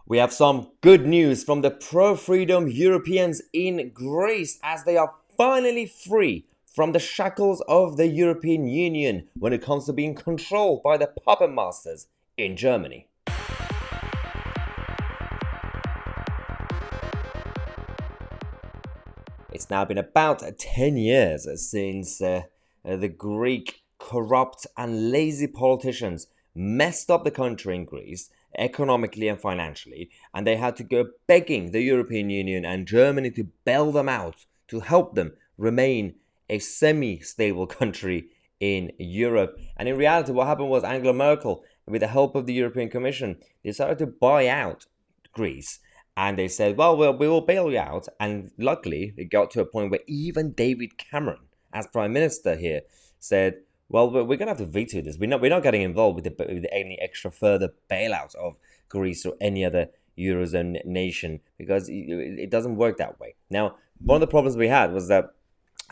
We have some good news from the pro-freedom Europeans in Greece as they are finally free from the shackles of the European Union when it comes to being controlled by the puppet masters in Germany. It's now been about 10 years since the Greek corrupt and lazy politicians messed up the country in Greece economically and financially, and they had to go begging the European Union and Germany to bail them out, to help them remain a semi-stable country in Europe. And in reality, what happened was Angela Merkel, with the help of the European Commission, decided to buy out Greece. And they said, well, we will bail you out. And luckily, it got to a point where even David Cameron, as Prime Minister here, said, well, we're going to have to veto this. We're not getting involved with any extra further bailout of Greece or any other Eurozone nation because it doesn't work that way. Now, one of the problems we had was that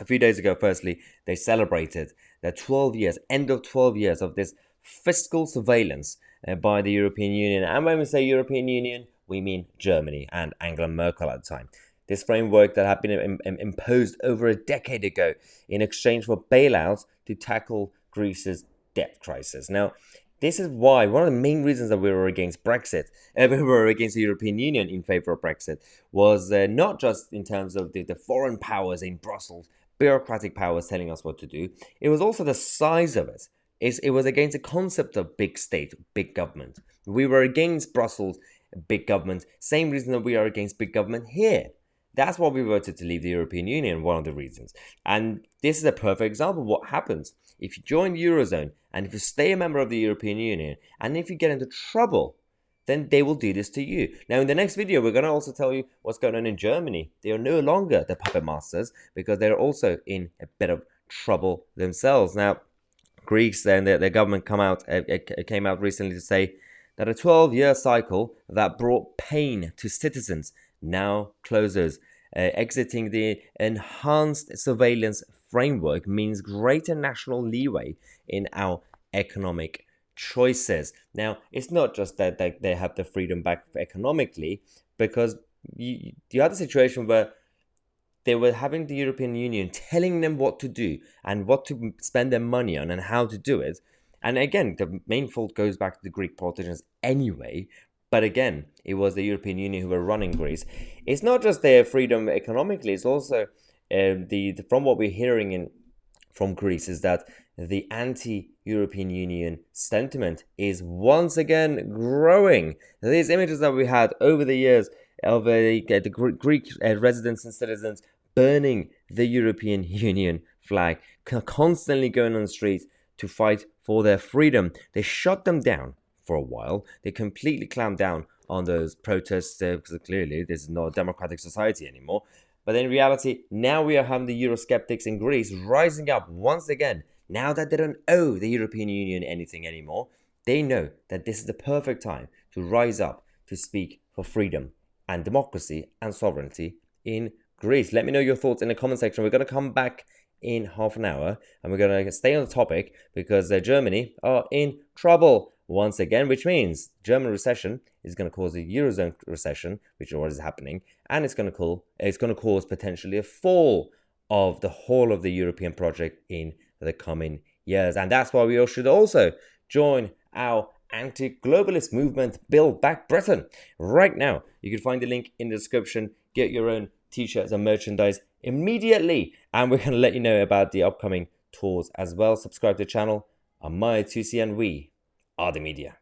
a few days ago, firstly, they celebrated the 12 years, end of 12 years of this fiscal surveillance by the European Union. And when we say European Union, we mean Germany and Angela Merkel at the time. This framework that had been imposed over a decade ago in exchange for bailouts to tackle Greece's debt crisis. Now, this is why one of the main reasons that we were against Brexit, we were against the European Union in favor of Brexit, was not just in terms of the foreign powers in Brussels, bureaucratic powers telling us what to do. It was also the size of it. It was against the concept of big state, big government. We were against Brussels, big government, same reason that we are against big government here. That's why we voted to leave the European Union, one of the reasons. And this is a perfect example of what happens if you join the Eurozone and if you stay a member of the European Union and if you get into trouble, then they will do this to you. Now, in the next video, we're going to also tell you what's going on in Germany. They are no longer the puppet masters because they're also in a bit of trouble themselves. Now, Greece and their government came out recently to say that a 12-year cycle that brought pain to citizens now closes. Exiting the enhanced surveillance framework means greater national leeway in our economic choices. Now, it's not just that they have the freedom back economically, because you had a situation where they were having the European Union telling them what to do and what to spend their money on and how to do it. And again, the main fault goes back to the Greek politicians anyway. But again, it was the European Union who were running Greece. It's not just their freedom economically, it's also from what we're hearing from Greece is that the anti-European Union sentiment is once again growing. These images that we had over the years of the Greek residents and citizens burning the European Union flag, constantly going on the streets to fight for their freedom. They shut them down for a while. They completely clamped down on those protests because clearly this is not a democratic society anymore. But in reality, now we are having the Eurosceptics in Greece rising up once again. Now that they don't owe the European Union anything anymore, they know that this is the perfect time to rise up to speak for freedom and democracy and sovereignty in Greece. Let me know your thoughts in the comment section. We're going to come back in half an hour and we're going to stay on the topic because Germany are in trouble once again, which means German recession is going to cause a Eurozone recession, which is what is happening, and it's going to cause potentially a fall of the whole of the European project in the coming years. And that's why we all should also join our anti-globalist movement, Build Back Britain. Right now, you can find the link in the description. Get your own t-shirts and merchandise immediately, and we're going to let you know about the upcoming tours as well. Subscribe to the channel. I'm Tousi, and we are the media.